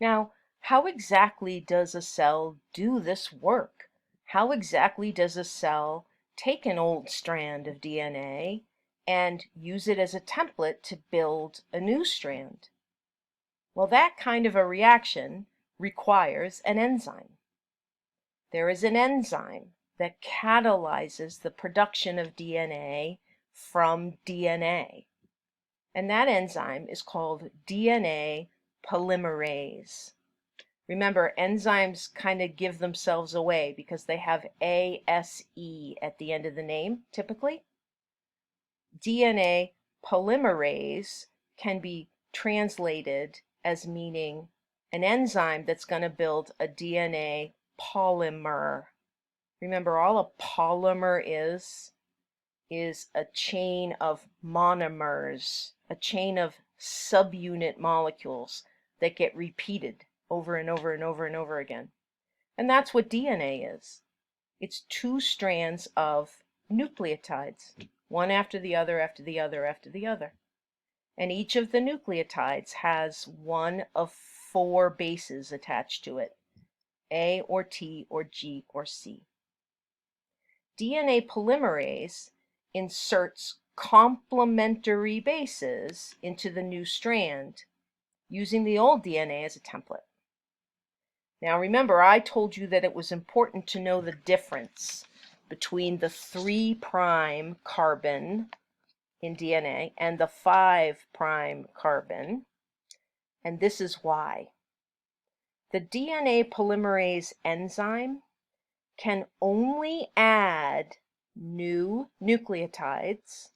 Now, how exactly does a cell do this work? How exactly does a cell take an old strand of DNA and use it as a template to build a new strand? Well, that kind of a reaction requires an enzyme. There is an enzyme that catalyzes the production of DNA from DNA. And that enzyme is called DNA polymerase. Remember, enzymes kind of give themselves away because they have ASE at the end of the name, typically. DNA polymerase can be translated as meaning an enzyme that's going to build a DNA polymer. Remember, all a polymer is a chain of monomers, a chain of subunit molecules that get repeated over and over and over and over again. And that's what DNA is. It's two strands of nucleotides, one after the other, after the other, after the other. And each of the nucleotides has one of four bases attached to it, A or T or G or C. DNA polymerase inserts complementary bases into the new strand using the old DNA as a template. Now remember, I told you that it was important to know the difference between the 3' carbon in DNA and the 5' carbon, and this is why. The DNA polymerase enzyme can only add new nucleotides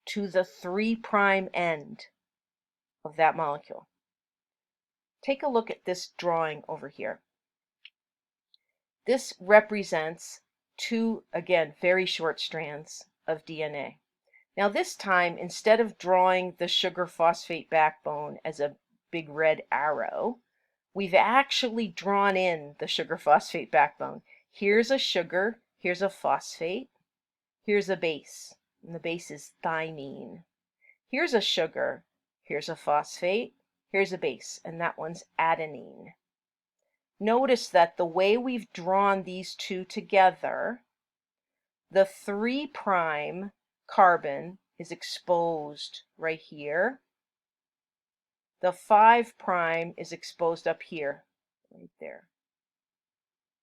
to the 3' end of that molecule. Take a look at this drawing over here. This represents two, again, very short strands of DNA. Now this time, instead of drawing the sugar phosphate backbone as a big red arrow, we've actually drawn in the sugar phosphate backbone. Here's a sugar, here's a phosphate, here's a base, and the base is thymine. Here's a sugar, here's a phosphate, here's a base, and that one's adenine. Notice that the way we've drawn these two together, the 3' carbon is exposed right here. The 5' is exposed up here, right there.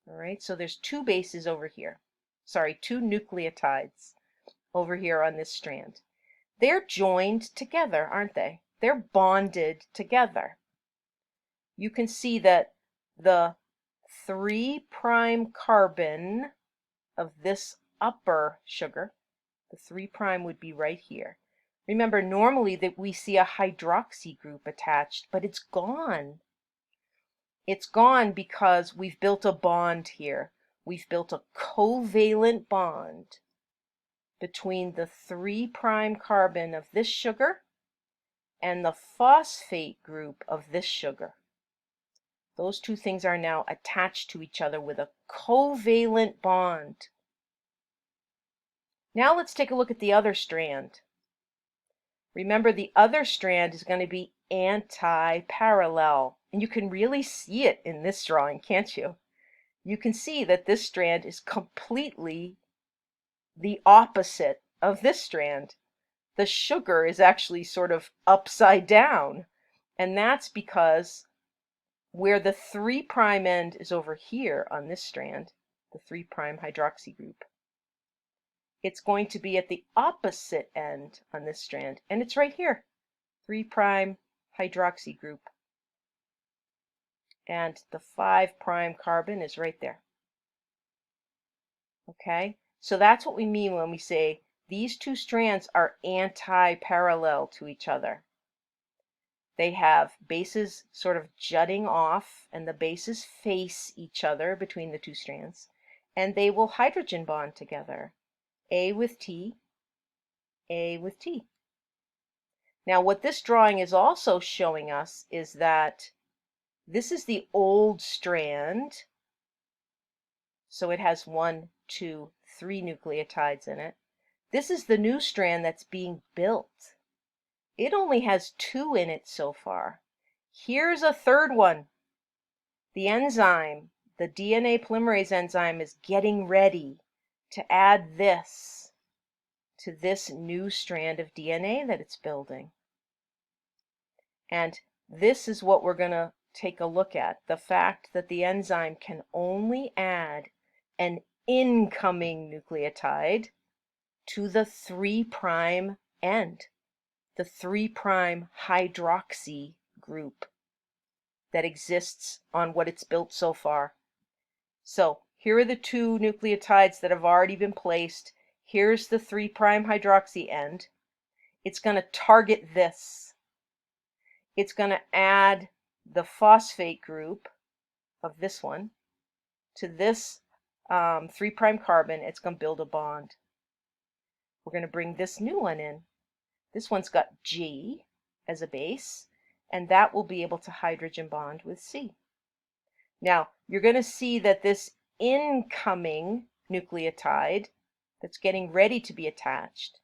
All right, so there's two bases over here. Sorry, two nucleotides over here on this strand. They're joined together, aren't they? They're bonded together. You can see that the 3' carbon of this upper sugar, the 3' would be right here. Remember, normally that we see a hydroxy group attached, but it's gone. It's gone because we've built a bond here. We've built a covalent bond between the 3' carbon of this sugar and the phosphate group of this sugar. Those two things are now attached to each other with a covalent bond. Now let's take a look at the other strand. Remember, the other strand is going to be anti-parallel. And you can really see it in this drawing, can't you? You can see that this strand is completely the opposite of this strand. The sugar is actually sort of upside down. And that's because where the 3' end is over here on this strand, the 3' hydroxy group, it's going to be at the opposite end on this strand, and it's right here, 3' hydroxy group. And the 5' carbon is right there. Okay, so that's what we mean when we say these two strands are anti-parallel to each other. They have bases sort of jutting off, and the bases face each other between the two strands, and they will hydrogen bond together. A with T, A with T. Now what this drawing is also showing us is that this is the old strand, so it has 1, 2, 3 nucleotides in it. This is the new strand that's being built. It only has 2 in it so far. Here's a third one the enzyme, the DNA polymerase enzyme, is getting ready to add this to this new strand of DNA that it's building. And this is what we're going to take a look at, the fact that the enzyme can only add an incoming nucleotide to the 3' end, the 3' hydroxy group that exists on what it's built so far. So here are the 2 nucleotides that have already been placed. Here's the 3' hydroxy end. It's going to target this. It's going to add the phosphate group of this one to this 3' carbon. It's going to build a bond. We're going to bring this new one in. This one's got G as a base, and that will be able to hydrogen bond with C. Now, you're going to see that this incoming nucleotide that's getting ready to be attached,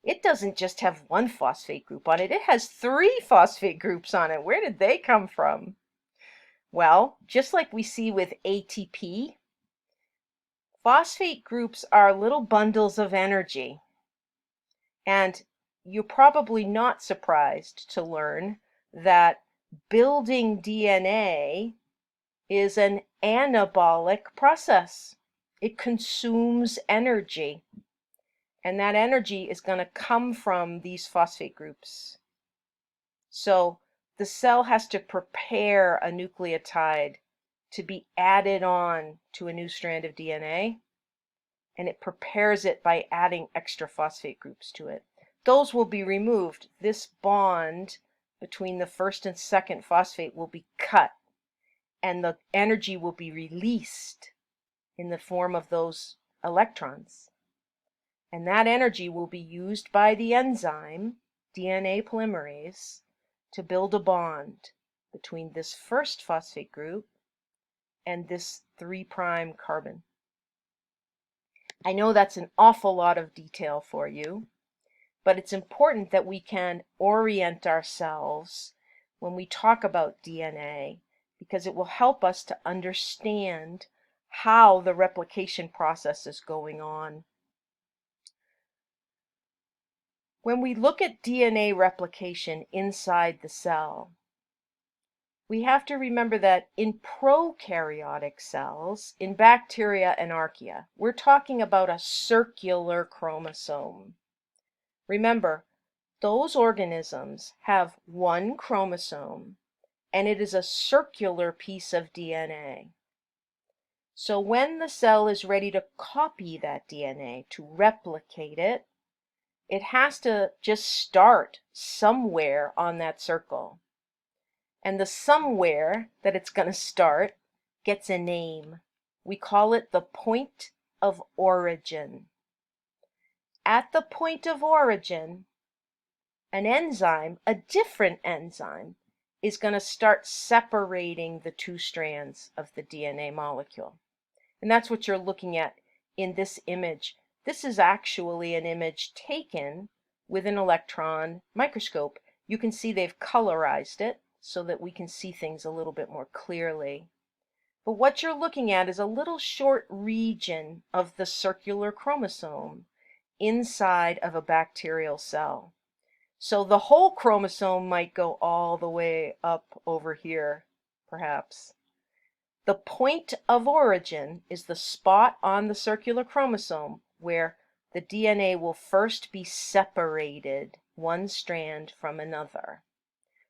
it doesn't just have 1 phosphate group on it. It has 3 phosphate groups on it. Where did they come from? Well, just like we see with ATP, phosphate groups are little bundles of energy. And you're probably not surprised to learn that building DNA is an anabolic process. It consumes energy. And that energy is going to come from these phosphate groups. So the cell has to prepare a nucleotide to be added on to a new strand of DNA, and it prepares it by adding extra phosphate groups to it. Those will be removed. This bond between the first and second phosphate will be cut, and the energy will be released in the form of those electrons. And that energy will be used by the enzyme, DNA polymerase, to build a bond between this first phosphate group and this 3' carbon. I know that's an awful lot of detail for you, but it's important that we can orient ourselves when we talk about DNA, because it will help us to understand how the replication process is going on. When we look at DNA replication inside the cell, we have to remember that in prokaryotic cells, in bacteria and archaea, we're talking about a circular chromosome. Remember, those organisms have 1 chromosome, and it is a circular piece of DNA. So when the cell is ready to copy that DNA, to replicate it, it has to just start somewhere on that circle. And the somewhere that it's going to start gets a name. We call it the point of origin. At the point of origin, an enzyme, a different enzyme, is going to start separating the 2 strands of the DNA molecule. And that's what you're looking at in this image. This is actually an image taken with an electron microscope. You can see they've colorized it so that we can see things a little bit more clearly. But what you're looking at is a little short region of the circular chromosome inside of a bacterial cell. So the whole chromosome might go all the way up over here, perhaps. The point of origin is the spot on the circular chromosome where the DNA will first be separated, 1 strand from another.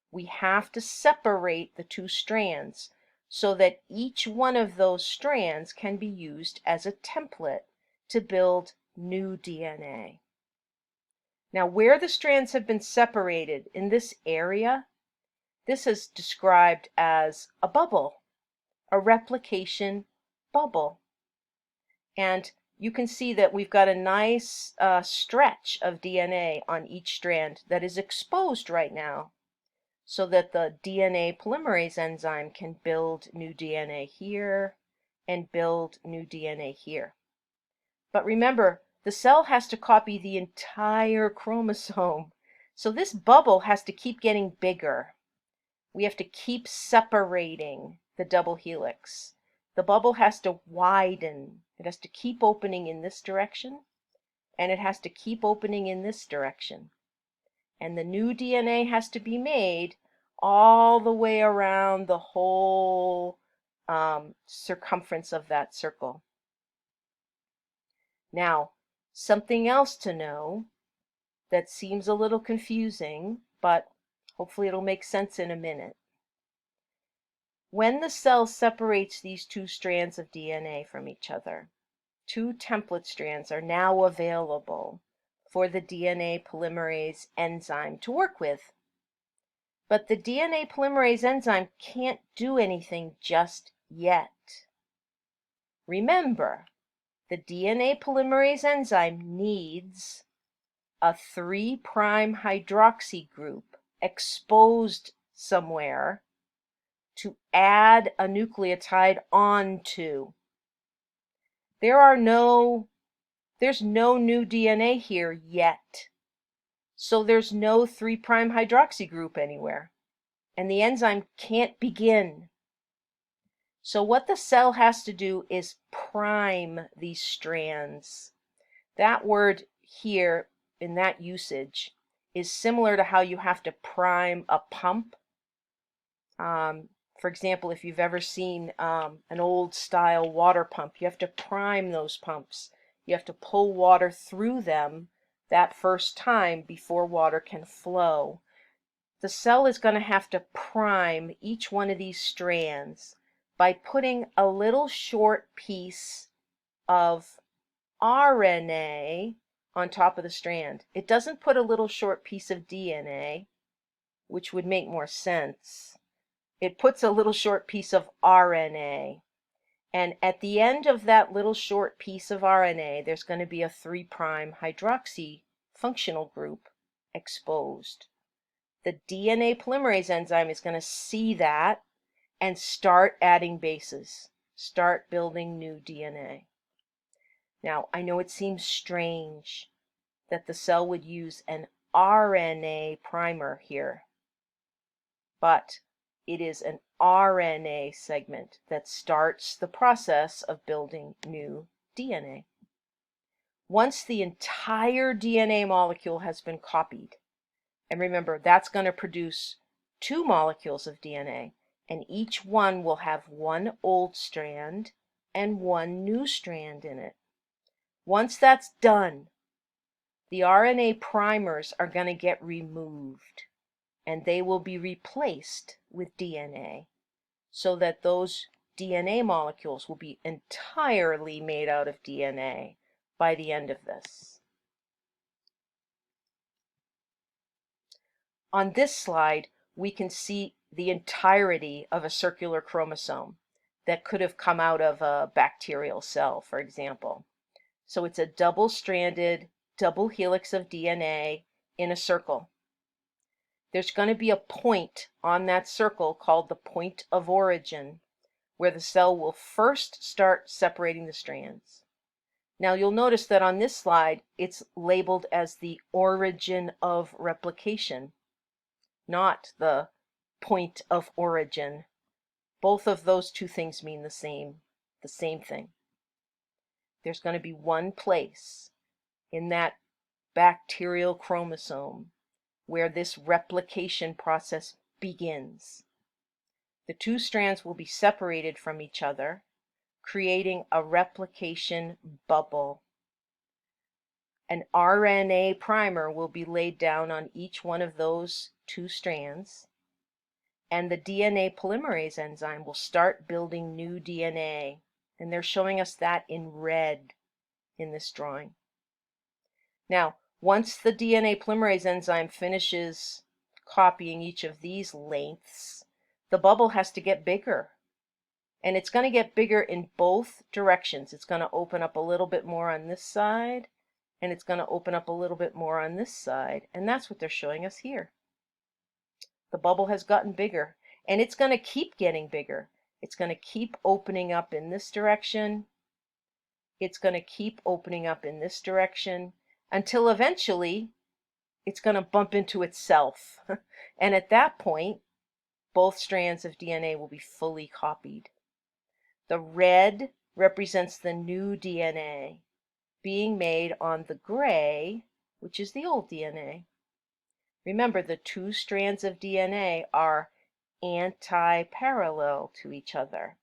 We have to separate the 2 strands so that each one of those strands can be used as a template to build new DNA. Now, where the strands have been separated in this area, this is described as a bubble, a replication bubble. And you can see that we've got a nice stretch of DNA on each strand that is exposed right now, so that the DNA polymerase enzyme can build new DNA here and build new DNA here. But remember, the cell has to copy the entire chromosome, so this bubble has to keep getting bigger. We have to keep separating the double helix. The bubble has to widen. It has to keep opening in this direction, and it has to keep opening in this direction. And the new DNA has to be made all the way around the whole circumference of that circle. Now, something else to know that seems a little confusing, but hopefully it'll make sense in a minute. When the cell separates these two strands of DNA from each other, two template strands are now available for the DNA polymerase enzyme to work with. But the DNA polymerase enzyme can't do anything just yet. Remember, the DNA polymerase enzyme needs a 3' hydroxy group exposed somewhere to add a nucleotide onto. There's no new DNA here yet. So there's no 3' hydroxy group anywhere, and the enzyme can't begin. So what the cell has to do is prime these strands. That word here in that usage is similar to how you have to prime a pump. For example, if you've ever seen an old style water pump, you have to prime those pumps. You have to pull water through them that first time before water can flow. The cell is going to have to prime each one of these strands by putting a little short piece of RNA on top of the strand. It doesn't put a little short piece of DNA, which would make more sense. It puts a little short piece of RNA. And at the end of that little short piece of RNA, there's going to be a 3' hydroxy functional group exposed. The DNA polymerase enzyme is going to see that and start adding bases, start building new DNA. Now, I know it seems strange that the cell would use an RNA primer here, but it is an RNA segment that starts the process of building new DNA. Once the entire DNA molecule has been copied, and remember, that's going to produce 2 molecules of DNA, and each one will have 1 old strand and 1 new strand in it. Once that's done, the RNA primers are going to get removed, and they will be replaced with DNA, so that those DNA molecules will be entirely made out of DNA by the end of this. On this slide, we can see the entirety of a circular chromosome that could have come out of a bacterial cell, for example. So it's a double-stranded, double helix of DNA in a circle. There's going to be a point on that circle called the point of origin, where the cell will first start separating the strands. Now you'll notice that on this slide, it's labeled as the origin of replication, not the point of origin. Both of those two things mean the same thing. There's going to be one place in that bacterial chromosome where this replication process begins. The 2 strands will be separated from each other, creating a replication bubble. An RNA primer will be laid down on each one of those 2 strands, and the DNA polymerase enzyme will start building new DNA, and they're showing us that in red in this drawing. Now, once the DNA polymerase enzyme finishes copying each of these lengths, the bubble has to get bigger. And it's going to get bigger in both directions. It's going to open up a little bit more on this side, and it's going to open up a little bit more on this side. And that's what they're showing us here. The bubble has gotten bigger, and it's going to keep getting bigger. It's going to keep opening up in this direction. It's going to keep opening up in this direction until eventually it's going to bump into itself. And at that point, both strands of DNA will be fully copied. The red represents the new DNA being made on the gray, which is the old DNA. Remember, the two strands of DNA are anti-parallel to each other.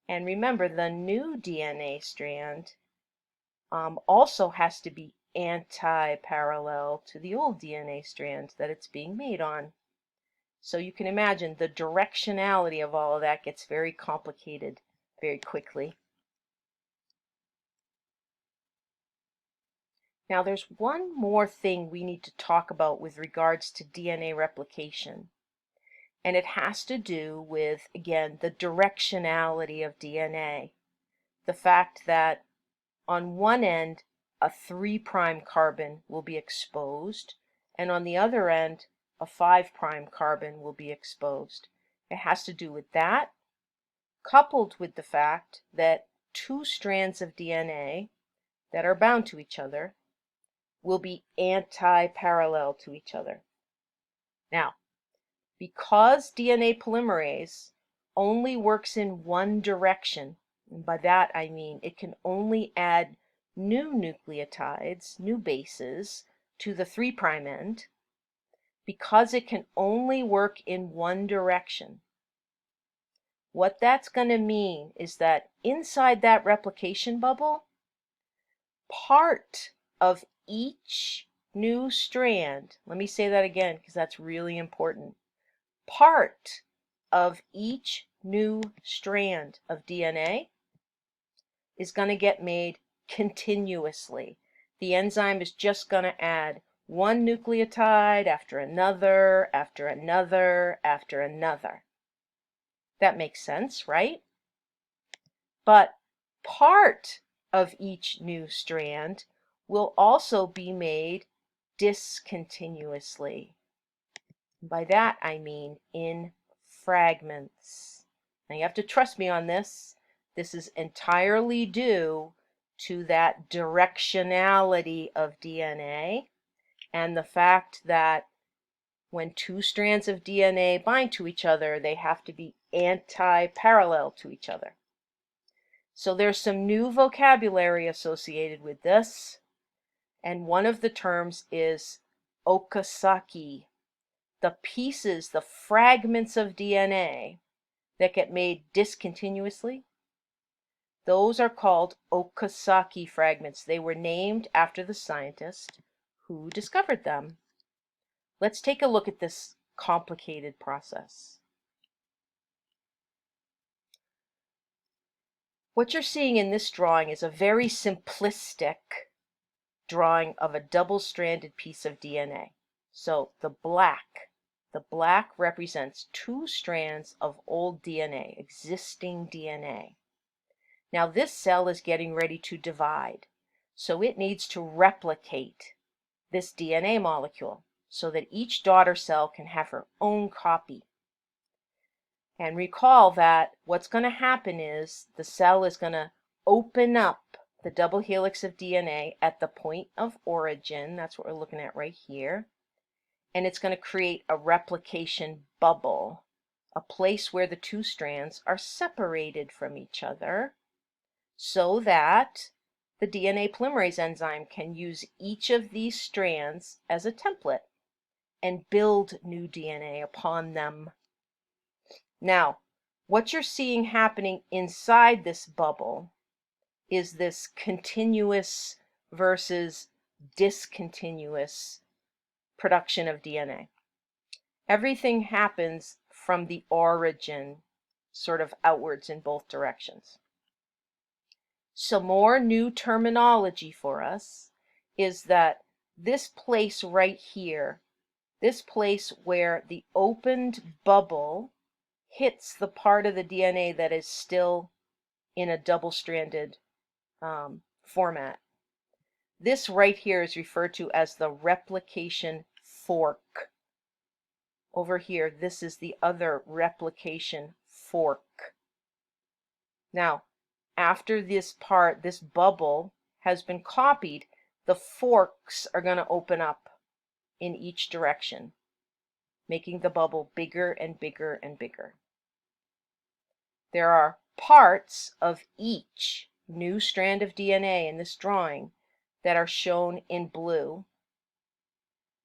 And remember, the new DNA strand also has to be anti-parallel to the old DNA strand that it's being made on. So you can imagine the directionality of all of that gets very complicated very quickly. Now there's one more thing we need to talk about with regards to DNA replication. And it has to do with, again, the directionality of DNA. The fact that on one end, a 3' carbon will be exposed, and on the other end, a 5' carbon will be exposed. It has to do with that, coupled with the fact that two strands of DNA that are bound to each other will be anti-parallel to each other. Now, because DNA polymerase only works in one direction, and by that I mean it can only add new nucleotides, new bases, to the 3' end, because it can only work in one direction. What that's going to mean is that inside that replication bubble, part of each new strand, let me say that again because that's really important, part of each new strand of DNA is going to get made continuously. The enzyme is just going to add one nucleotide after another, after another, after another. That makes sense, right? But part of each new strand will also be made discontinuously. By that I mean in fragments. Now you have to trust me on this. This is entirely due to that directionality of DNA and the fact that when two strands of DNA bind to each other, they have to be anti-parallel to each other. So there's some new vocabulary associated with this, and one of the terms is Okazaki. The pieces, the fragments of DNA that get made discontinuously, those are called Okazaki fragments. They were named after the scientist who discovered them. Let's take a look at this complicated process. What you're seeing in this drawing is a very simplistic drawing of a double-stranded piece of DNA. So the black represents two strands of old DNA, existing DNA. Now this cell is getting ready to divide, so it needs to replicate this DNA molecule so that each daughter cell can have her own copy. And recall that what's going to happen is the cell is going to open up the double helix of DNA at the point of origin. That's what we're looking at right here. And it's going to create a replication bubble, a place where the two strands are separated from each other so that the DNA polymerase enzyme can use each of these strands as a template and build new DNA upon them. Now, what you're seeing happening inside this bubble is this continuous versus discontinuous production of DNA. Everything happens from the origin, sort of outwards in both directions. Some more new terminology for us is that this place right here, this place where the opened bubble hits the part of the DNA that is still in a double-stranded format. This right here is referred to as the replication fork. Over here, this is the other replication fork. Now, after this part, this bubble has been copied, the forks are going to open up in each direction. making the bubble bigger and bigger and bigger. There are parts of each new strand of DNA in this drawing that are shown in blue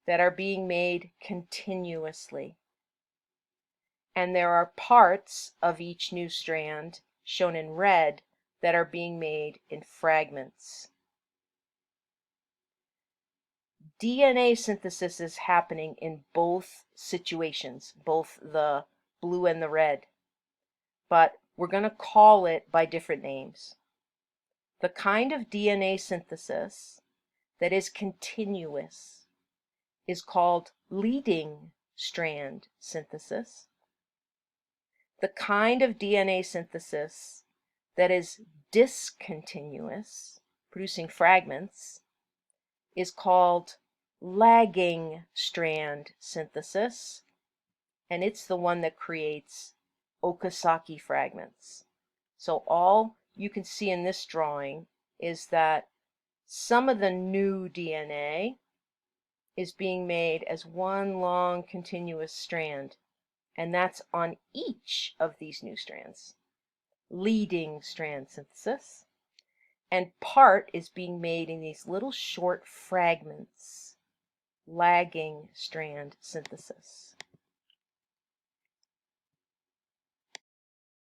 that are being made continuously. And there are parts of each new strand shown in red that are being made in fragments. DNA synthesis is happening in both situations, both the blue and the red, but we're going to call it by different names. The kind of DNA synthesis that is continuous is called leading strand synthesis. The kind of DNA synthesis that is discontinuous, producing fragments, is called lagging strand synthesis, and it's the one that creates Okazaki fragments. So all you can see in this drawing is that some of the new DNA is being made as one long continuous strand, and that's on each of these new strands, leading strand synthesis, and part is being made in these little short fragments, lagging strand synthesis.